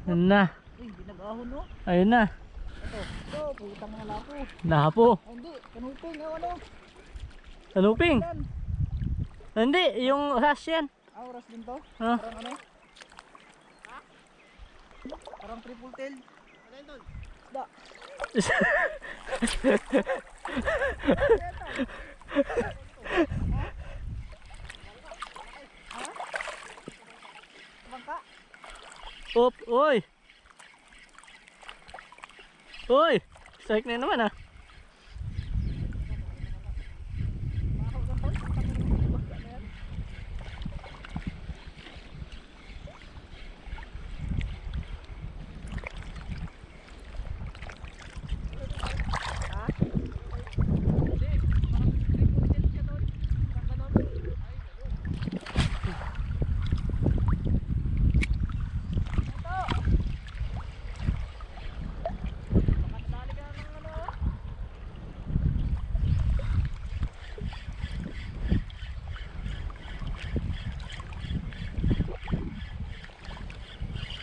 Yun na. Uy, binag-ahon no? Ayun na. Ito, putang na lapo. Lapo. Ay, hindi, kanuping, ano? Tanuping. Yan. Hindi, yung rush yan. Ah, oras din to? Ah. Parang ano? Ha? Parang triple tail. Ano yun doon? Isda. Ha? Bangka? Op, oy. Oy, strike na naman ah.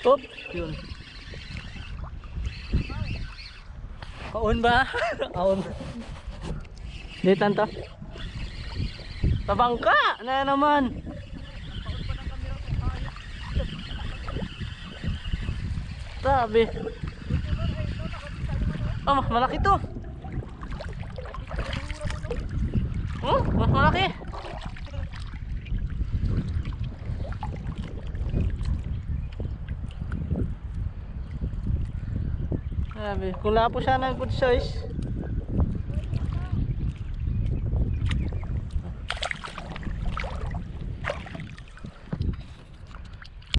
Op, yun. Kaon ba? Kaon. Di tanto. Tabangka na naman. Sabi. Oh, malaki to. Oh, mas malaki. Sabi, kung lapo sana ang good size.